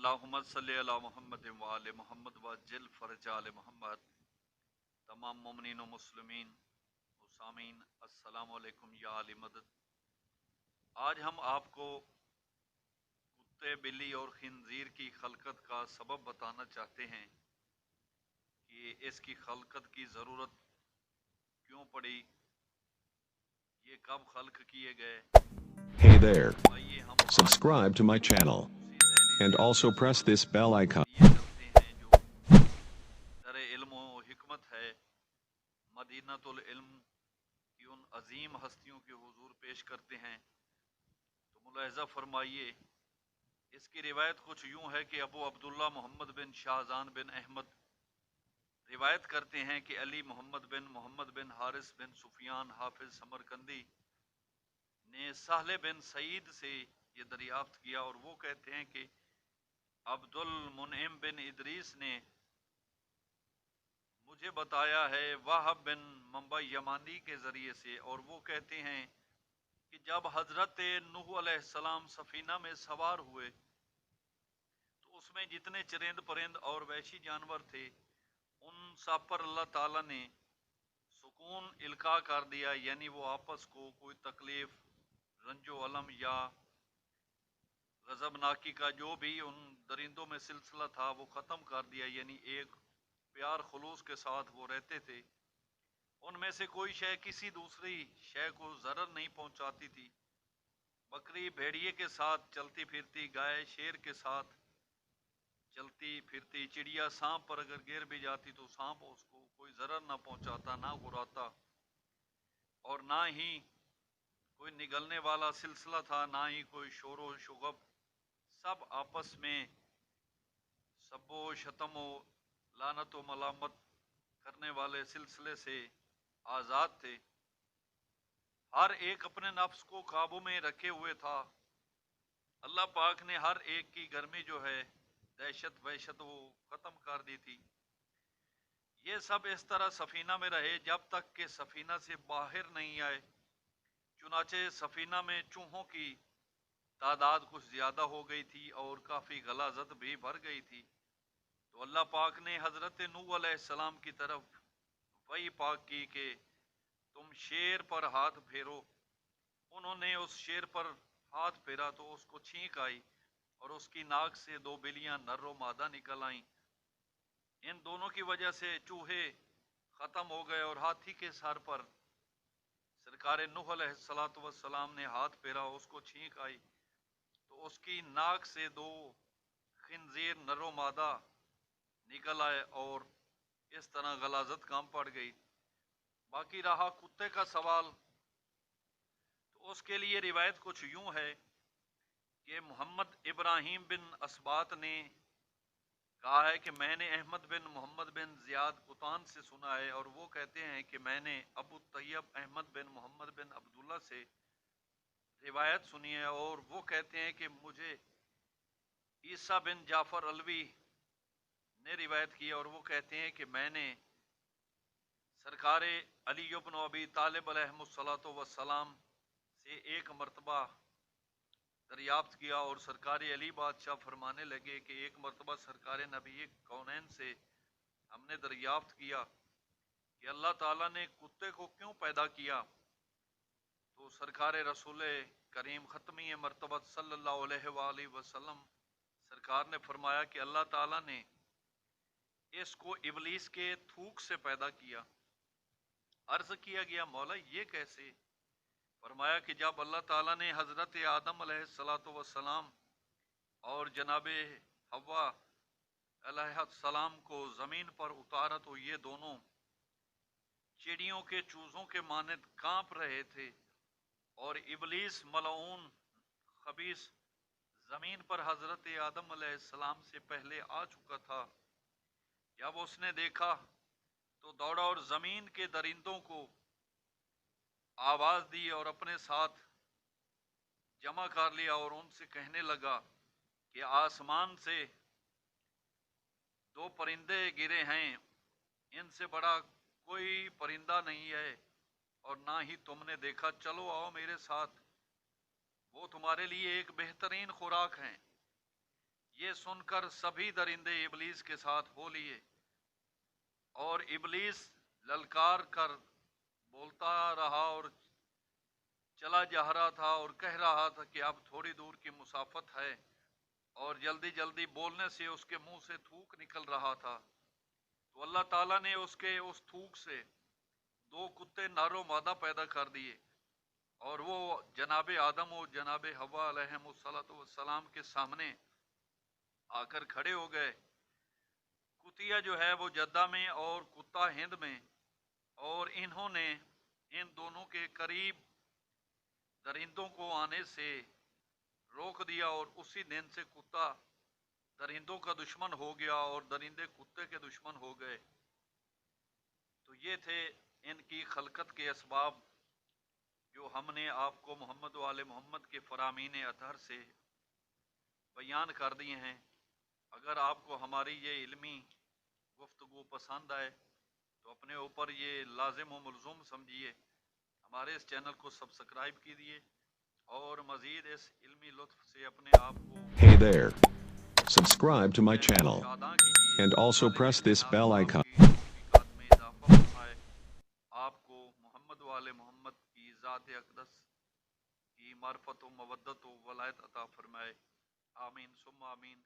اللہم صلی علی محمد وآل محمد وجل فرج آل محمد۔ تمام مومنین و مسلمین و سامعین السلام علیکم یا علی مدد۔ آج ہم آپ کو کتے، بلی اور خنزیر کی خلقت کا سبب بتانا چاہتے ہیں کہ اس کی خلقت کی ضرورت کیوں پڑی، یہ کب خلق کیے گئے۔ Hey there. آئیے ہم آج Subscribe to my channel اسی ذیلی and also سلسلے press per this bell icon. لیے چلتے ہیں جو در علم و حکمت ہے، مدینہ العلم کی ان عظیم ہستیوں کے حضور پیش کرتے ہیں۔ تو ملاحظہ فرمائیے، اس کی روایت کچھ یوں ہے کہ ابو عبداللہ محمد بن شاہزان بن احمد روایت کرتے ہیں کہ علی محمد بن حارث بن سفیان حافظ سمرقندی نے سہل بن سعید سے یہ دریافت کیا، اور وہ کہتے ہیں کہ عبد المنعم بن ادریس نے مجھے بتایا ہے وہب بن منبع یمانی کے ذریعے سے، اور وہ کہتے ہیں کہ جب حضرت نوح علیہ السلام سفینہ میں سوار ہوئے تو اس میں جتنے چرند پرند اور وحشی جانور تھے ان سب پر اللہ تعالیٰ نے سکون القاء کر دیا، یعنی وہ آپس کو کوئی تکلیف، رنج و علم یا غضبناکی کا جو بھی ان درندوں میں سلسلہ تھا وہ ختم کر دیا، یعنی ایک پیار خلوص کے ساتھ وہ رہتے تھے۔ ان میں سے کوئی شے کسی دوسری شے کو ضرر نہیں پہنچاتی تھی۔ بکری بھیڑیے کے ساتھ چلتی پھرتی، گائے شیر کے ساتھ چلتی پھرتی، چڑیا سانپ پر اگر گر بھی جاتی تو سانپ اس کو کوئی ضرر نہ پہنچاتا، نہ گراتا، اور نہ ہی کوئی نگلنے والا سلسلہ تھا، نہ ہی کوئی شور و شغب۔ سب آپس میں سب و شتم و لعنت و ملامت کرنے والے سلسلے سے آزاد تھے۔ ہر ایک اپنے نفس کو قابو میں رکھے ہوئے تھا۔ اللہ پاک نے ہر ایک کی گرمی جو ہے، دہشت وحشت وہ ختم کر دی تھی۔ یہ سب اس طرح سفینہ میں رہے جب تک کہ سفینہ سے باہر نہیں آئے۔ چنانچہ سفینہ میں چوہوں کی تعداد کچھ زیادہ ہو گئی تھی اور کافی غلاظت بھی بڑھ گئی تھی، تو اللہ پاک نے حضرت نوح علیہ السلام کی طرف وحی پاک کی کہ تم شیر پر ہاتھ پھیرو۔ انہوں نے اس شیر پر ہاتھ پھیرا تو اس کو چھینک آئی اور اس کی ناک سے دو بلیاں نر و مادہ نکل آئیں۔ ان دونوں کی وجہ سے چوہے ختم ہو گئے، اور ہاتھی کے سر پر سرکار نوح علیہ السلام نے ہاتھ پھیرا، اس کو چھینک آئی تو اس کی ناک سے دو خنزیر نر و مادہ نکل آئے، اور اس طرح غلاظت کم پڑ گئی۔ باقی رہا کتے کا سوال، تو اس کے لیے روایت کچھ یوں ہے کہ محمد ابراہیم بن اسبات نے کہا ہے کہ میں نے احمد بن محمد بن زیاد قطان سے سنا ہے، اور وہ کہتے ہیں کہ میں نے ابو طیب احمد بن محمد بن عبداللہ سے روایت سنی ہے، اور وہ کہتے ہیں کہ مجھے عیسیٰ بن جعفر علوی نے روایت کی، اور وہ کہتے ہیں کہ میں نے سرکار علی بن ابی طالب علیہ السلام سے ایک مرتبہ دریافت کیا، اور سرکار علی بادشاہ فرمانے لگے کہ ایک مرتبہ سرکار نبی کونین سے ہم نے دریافت کیا کہ اللہ تعالیٰ نے کتے کو کیوں پیدا کیا، تو سرکار رسول کریم ختمی مرتبہ صلی اللہ علیہ وآلہ وسلم سرکار نے فرمایا کہ اللہ تعالیٰ نے اس کو ابلیس کے تھوک سے پیدا کیا۔ عرض کیا گیا مولا یہ کیسے؟ فرمایا کہ جب اللہ تعالیٰ نے حضرت آدم علیہ السلام اور جناب حوا علیہ السلام کو زمین پر اتارا تو یہ دونوں چڑیوں کے چوزوں کے مانند کانپ رہے تھے، اور ابلیس ملعون خبیث زمین پر حضرت آدم علیہ السلام سے پہلے آ چکا تھا۔ جب اس نے دیکھا تو دوڑا اور زمین کے درندوں کو آواز دی اور اپنے ساتھ جمع کر لیا، اور ان سے کہنے لگا کہ آسمان سے دو پرندے گرے ہیں، ان سے بڑا کوئی پرندہ نہیں ہے اور نہ ہی تم نے دیکھا، چلو آؤ میرے ساتھ، وہ تمہارے لیے ایک بہترین خوراک ہیں۔ یہ سن کر سبھی درندے ابلیس کے ساتھ ہو لیے، اور ابلیس للکار کر بولتا رہا اور چلا جا رہا تھا اور کہہ رہا تھا کہ اب تھوڑی دور کی مسافت ہے، اور جلدی جلدی بولنے سے اس کے منہ سے تھوک نکل رہا تھا۔ تو اللہ تعالیٰ نے اس کے اس تھوک سے دو کتے نر و مادہ پیدا کر دیے، اور وہ جناب آدم و جناب حوا علیہم السلام کے سامنے آ کر کھڑے ہو گئے۔ کتیا جو ہے وہ جدہ میں اور کتا ہند میں، اور انہوں نے ان دونوں کے قریب درندوں کو آنے سے روک دیا، اور اسی دن سے کتا درندوں کا دشمن ہو گیا اور درندے کتے کے دشمن ہو گئے۔ تو یہ تھے ان کی خلقت کے اسباب جو ہم نے آپ کو محمد و آل محمد کے فرامین اطہر سے بیان کر دیے ہیں۔ اگر آپ کو ہماری یہ علمی گفتگو پسند آئے تو اپنے اوپر یہ لازم و ملزوم سمجھیے، ہمارے اس چینل کو سبسکرائب کیجیے، اور مزید اس علمی لطف سے اپنے آپ کو Hey there. Subscribe to my channel شاداں کیجیے۔ and also اللہ press جل this جلالہ bell آپ icon. کی توفیقات میں اضافہ فرمائے، آپ کو محمد و آل محمد کی ذات اقدس کی معرفت و مودت و ولایت عطا فرمائے، آمین ثم آمین۔